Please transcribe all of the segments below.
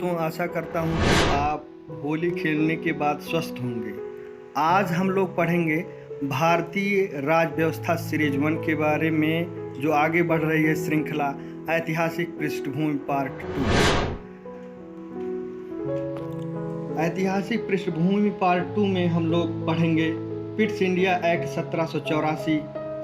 दोस्तों, आशा करता हूँ कि आप होली खेलने के बाद स्वस्थ होंगे। आज हम लोग पढ़ेंगे भारतीय राज्य व्यवस्था सीरीज 1 के बारे में, जो आगे बढ़ रही है श्रृंखला ऐतिहासिक पृष्ठभूमि पार्ट 2। ऐतिहासिक पृष्ठभूमि पार्ट 2 में हम लोग पढ़ेंगे पिट्स इंडिया एक्ट 1784,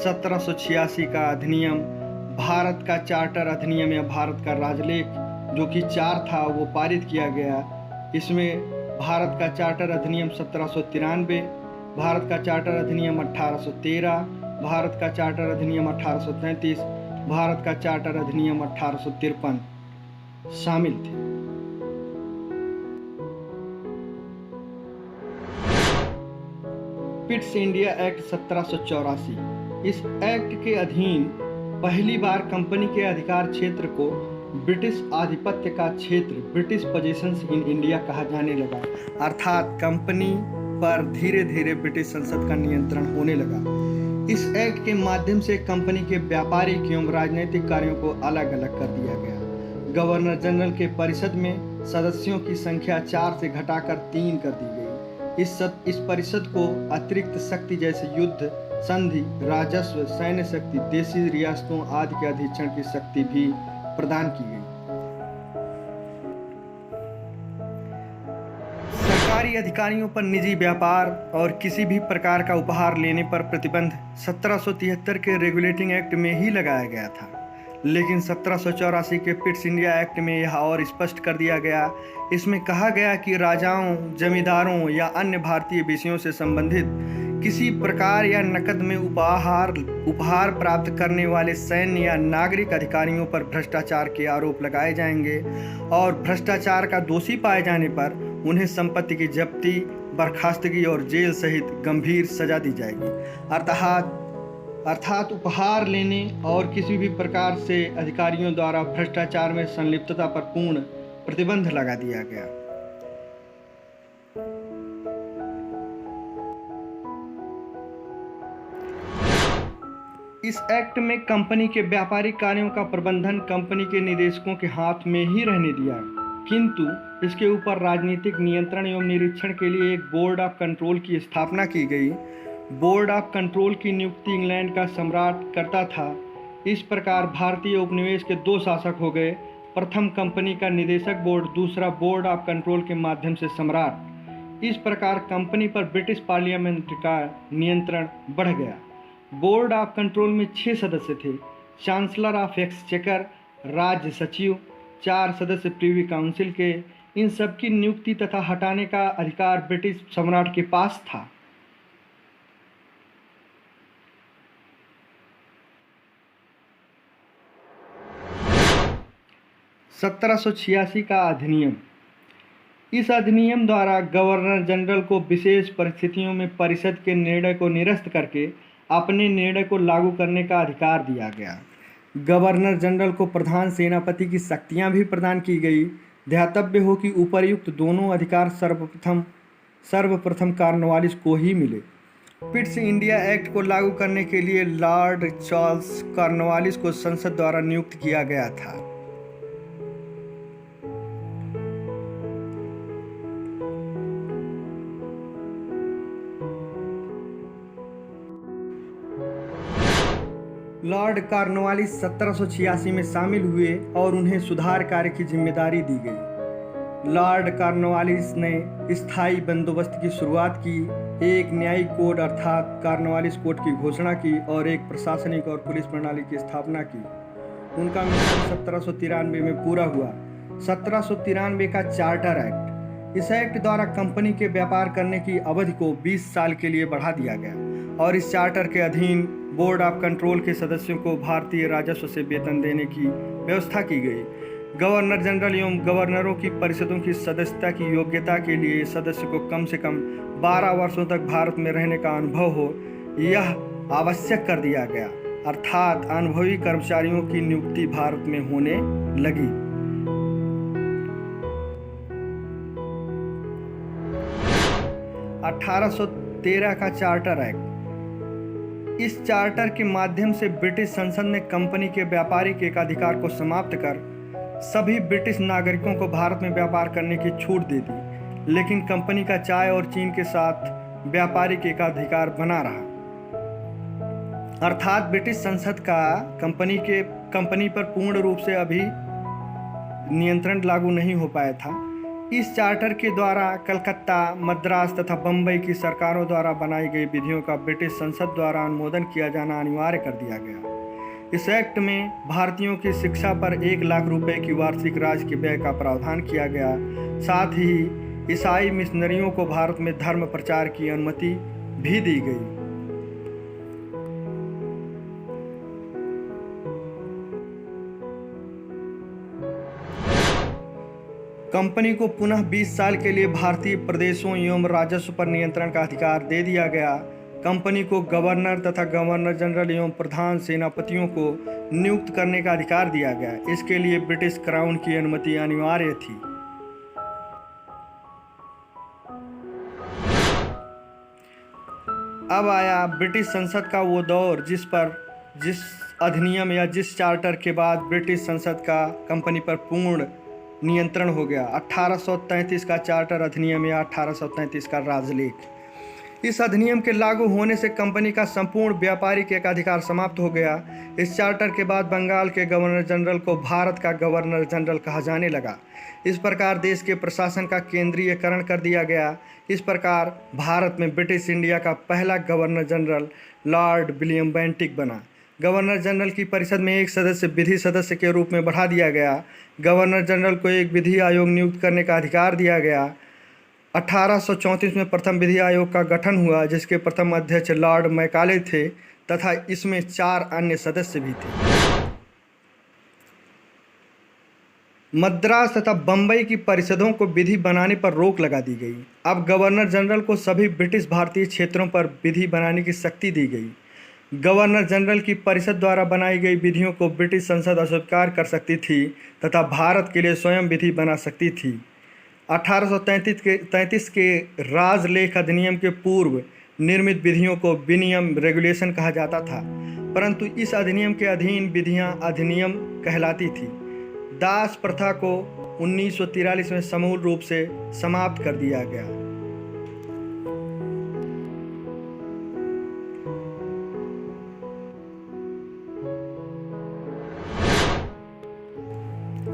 1786 का अधिनियम, भारत का चार्टर अधिनियम या भारत का राजलेख जो कि 4 था वो पारित किया गया। इसमें भारत का चार्टर अधिनियम 1793, भारत का चार्टर अधिनियम 1813, भारत का चार्टर अधिनियम 1833, भारत का चार्टर अधिनियम 1853 शामिल थे। Pitt's India act 1784। इस एक्ट के अधीन पहली बार कंपनी के अधिकार क्षेत्र को ब्रिटिश आधिपत्य का क्षेत्र, ब्रिटिश पोजेशंस इन इंडिया कहा जाने लगा। अर्थात कंपनी पर धीरे धीरे ब्रिटिश संसद का नियंत्रण होने लगा। इस एक्ट के माध्यम से कंपनी के व्यापारिक एवं राजनीतिक कार्यों को अलग अलग कर दिया गया। गवर्नर जनरल के परिषद में सदस्यों की संख्या 4 से घटाकर 3 कर दी गई। इस परिषद को अतिरिक्त शक्ति जैसे युद्ध, संधि, राजस्व, सैन्य शक्ति, देशी रियासतों आदि के अधीक्षण की शक्ति भी प्रदान की गई। सरकारी अधिकारियों पर निजी व्यापार और किसी भी प्रकार का उपहार लेने पर प्रतिबंध 1773 के रेगुलेटिंग एक्ट में ही लगाया गया था, लेकिन 1784 के पिट्स इंडिया एक्ट में यह और स्पष्ट कर दिया गया। इसमें कहा गया कि राजाओं, जमींदारों या अन्य भारतीय विषयों से संबंधित किसी प्रकार या नकद में उपहार प्राप्त करने वाले सैन्य या नागरिक अधिकारियों पर भ्रष्टाचार के आरोप लगाए जाएंगे और भ्रष्टाचार का दोषी पाए जाने पर उन्हें संपत्ति की जब्ती, बर्खास्तगी और जेल सहित गंभीर सजा दी जाएगी। अर्थात उपहार लेने और किसी भी प्रकार से अधिकारियों द्वारा भ्रष्टाचार में संलिप्तता पर पूर्ण प्रतिबंध लगा दिया गया। इस एक्ट में कंपनी के व्यापारिक कार्यों का प्रबंधन कंपनी के निदेशकों के हाथ में ही रहने दिया, किंतु इसके ऊपर राजनीतिक नियंत्रण एवं निरीक्षण के लिए एक बोर्ड ऑफ कंट्रोल की स्थापना की गई। बोर्ड ऑफ कंट्रोल की नियुक्ति इंग्लैंड का सम्राट करता था। इस प्रकार भारतीय उपनिवेश के 2 शासक हो गए, प्रथम कंपनी का निदेशक बोर्ड, दूसरा बोर्ड ऑफ कंट्रोल के माध्यम से सम्राट। इस प्रकार कंपनी पर ब्रिटिश पार्लियामेंट का नियंत्रण बढ़ गया। बोर्ड ऑफ कंट्रोल में 6 सदस्य थे। चांसलर ऑफ एक्सचेकर, राज्य सचिव, 4 सदस्य प्रीवी काउंसिल के। इन सब की नियुक्ति तथा हटाने का अधिकार ब्रिटिश सम्राट के पास था। (1786) का अधिनियम। इस अधिनियम द्वारा गवर्नर जनरल को विशेष परिस्थितियों में परिषद के निर्णय को निरस्त करके अपने निर्णय को लागू करने का अधिकार दिया गया। गवर्नर जनरल को प्रधान सेनापति की शक्तियां भी प्रदान की गई। ध्यातव्य हो कि उपर्युक्त दोनों अधिकार सर्वप्रथम कॉर्नवालिस को ही मिले। पिट्स इंडिया एक्ट को लागू करने के लिए लॉर्ड चार्ल्स कॉर्नवालिस को संसद द्वारा नियुक्त किया गया था। लॉर्ड कॉर्नवालिस 1786 में शामिल हुए और उन्हें सुधार कार्य की जिम्मेदारी दी गई। लॉर्ड कॉर्नवालिस ने स्थायी बंदोबस्त की शुरुआत की, एक न्यायिक कोड अर्थात कॉर्नवालिस कोड की घोषणा की और एक प्रशासनिक और पुलिस प्रणाली की स्थापना की। उनका मिशन 1793 में पूरा हुआ। 1793 का चार्टर एक्ट। इस एक्ट द्वारा कंपनी के व्यापार करने की अवधि को 20 साल के लिए बढ़ा दिया गया और इस चार्टर के अधीन बोर्ड ऑफ कंट्रोल के सदस्यों को भारतीय राजस्व से वेतन देने की व्यवस्था की गई। गवर्नर जनरल एवं गवर्नरों की परिषदों की सदस्यता की योग्यता के लिए सदस्य को कम से कम 12 वर्षों तक भारत में रहने का अनुभव हो, यह आवश्यक कर दिया गया। अर्थात अनुभवी कर्मचारियों की नियुक्ति भारत में होने लगी। (1813) का चार्टर एक्ट। इस चार्टर के माध्यम से ब्रिटिश संसद ने कंपनी के व्यापारिक एकाधिकार को समाप्त कर सभी ब्रिटिश नागरिकों को भारत में व्यापार करने की छूट दे दी, लेकिन कंपनी का चाय और चीन के साथ व्यापारिक एकाधिकार बना रहा। अर्थात ब्रिटिश संसद का कंपनी पर पूर्ण रूप से अभी नियंत्रण लागू नहीं हो पाया था। इस चार्टर के द्वारा कलकत्ता, मद्रास तथा बम्बई की सरकारों द्वारा बनाई गई विधियों का ब्रिटिश संसद द्वारा अनुमोदन किया जाना अनिवार्य कर दिया गया। इस एक्ट में भारतीयों की शिक्षा पर 1 लाख रुपए की वार्षिक राज्य व्यय का प्रावधान किया गया। साथ ही ईसाई मिशनरियों को भारत में धर्म प्रचार की अनुमति भी दी गई। कंपनी को पुनः 20 साल के लिए भारतीय प्रदेशों एवं राजस्व पर नियंत्रण का अधिकार दे दिया गया। कंपनी को गवर्नर तथा गवर्नर जनरल एवं प्रधान सेनापतियों को नियुक्त करने का अधिकार दिया गया। इसके लिए ब्रिटिश क्राउन की अनुमति अनिवार्य थी। अब आया ब्रिटिश संसद का वो दौर जिस अधिनियम या जिस चार्टर के बाद ब्रिटिश संसद का कंपनी पर पूर्ण नियंत्रण हो गया। 1833 का चार्टर अधिनियम या 1833 का राजलेख। इस अधिनियम के लागू होने से कंपनी का संपूर्ण व्यापारिक एकाधिकार समाप्त हो गया। इस चार्टर के बाद बंगाल के गवर्नर जनरल को भारत का गवर्नर जनरल कहा जाने लगा। इस प्रकार देश के प्रशासन का केंद्रीयकरण कर दिया गया। इस प्रकार भारत में ब्रिटिश इंडिया का पहला governor general Lord William Bentinck बना। गवर्नर जनरल की परिषद में एक सदस्य विधि सदस्य के रूप में बढ़ा दिया गया। गवर्नर जनरल को एक विधि आयोग नियुक्त करने का अधिकार दिया गया। 1834 में प्रथम विधि आयोग का गठन हुआ, जिसके प्रथम अध्यक्ष लॉर्ड मैकाले थे तथा इसमें 4 अन्य सदस्य भी थे। मद्रास तथा बम्बई की परिषदों को विधि बनाने पर रोक लगा दी गई। अब गवर्नर जनरल को सभी ब्रिटिश भारतीय क्षेत्रों पर विधि बनाने की शक्ति दी गई। गवर्नर जनरल की परिषद द्वारा बनाई गई विधियों को ब्रिटिश संसद अस्वीकार कर सकती थी तथा भारत के लिए स्वयं विधि बना सकती थी। 1833 के राजलेख अधिनियम के पूर्व निर्मित विधियों को विनियम रेगुलेशन कहा जाता था, परंतु इस अधिनियम के अधीन विधियां अधिनियम कहलाती थी। दास प्रथा को 1943 में समूल रूप से समाप्त कर दिया गया।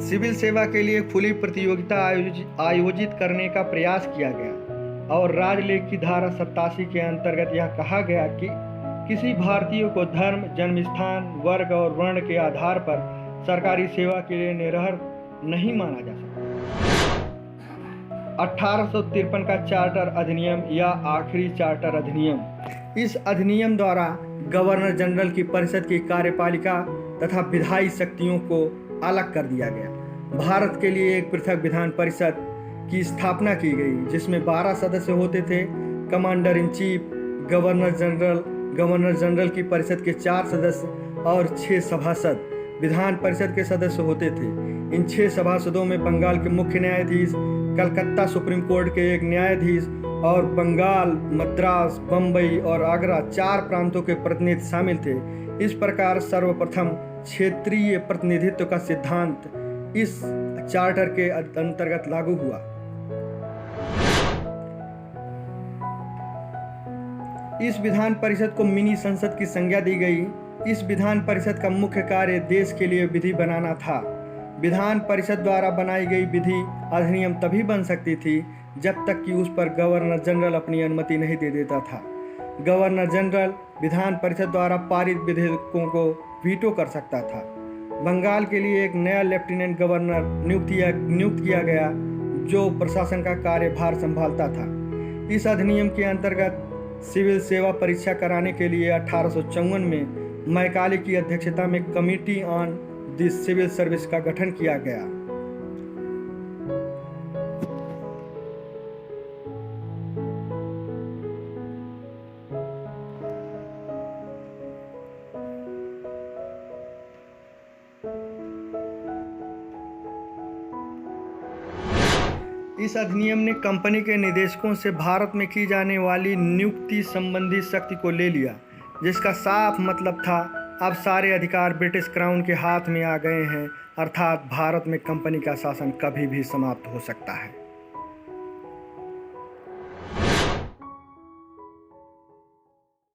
सिविल सेवा के लिए खुली प्रतियोगिता आयोजित करने का प्रयास किया गया और राजलेख की धारा 87 के अंतर्गत यह कहा गया कि किसी भारतीय को धर्म, जन्मस्थान, वर्ग और वर्ण के आधार पर सरकारी सेवा के लिए निरर्ह नहीं माना जा सकता। 1853 का चार्टर अधिनियम या आखिरी चार्टर अधिनियम। इस अधिनियम द्वारा गवर्नर जनरल की परिषद की कार्यपालिका तथा विधायी शक्तियों को अलग कर दिया गया। भारत के लिए एक पृथक विधान परिषद की स्थापना की गई, जिसमें 12 सदस्य होते थे। Commander in chief, governor general की परिषद के 4 सदस्य और 6 सभासद विधान परिषद के सदस्य होते थे। इन 6 सभासदों में बंगाल के मुख्य न्यायाधीश, कलकत्ता सुप्रीम कोर्ट के एक न्यायाधीश और बंगाल, मद्रास, बम्बई और आगरा 4 प्रांतों के प्रतिनिधि शामिल थे। इस प्रकार सर्वप्रथम क्षेत्रीय प्रतिनिधित्व का सिद्धांत इस चार्टर के अंतर्गत लागू हुआ। इस विधान परिषद को मिनी संसद की संज्ञा दी गई। इस विधान परिषद का मुख्य कार्य देश के लिए विधि बनाना था। विधान परिषद द्वारा बनाई गई विधि अधिनियम तभी बन सकती थी जब तक कि उस पर गवर्नर जनरल अपनी अनुमति नहीं दे देता था। गवर्नर जनरल विधान परिषद द्वारा पारित विधेयकों को वीटो कर सकता था। बंगाल के लिए एक नया लेफ्टिनेंट गवर्नर नियुक्त किया गया, जो प्रशासन का कार्यभार संभालता था। इस अधिनियम के अंतर्गत सिविल सेवा परीक्षा कराने के लिए 1854 में मैकाले की अध्यक्षता में committee on the civil service का गठन किया गया। इस अधिनियम ने कंपनी के निदेशकों से भारत में की जाने वाली नियुक्ति संबंधी शक्ति को ले लिया, जिसका साफ मतलब था अब सारे अधिकार ब्रिटिश क्राउन के हाथ में आ गए हैं, अर्थात भारत में कंपनी का शासन कभी भी समाप्त हो सकता है।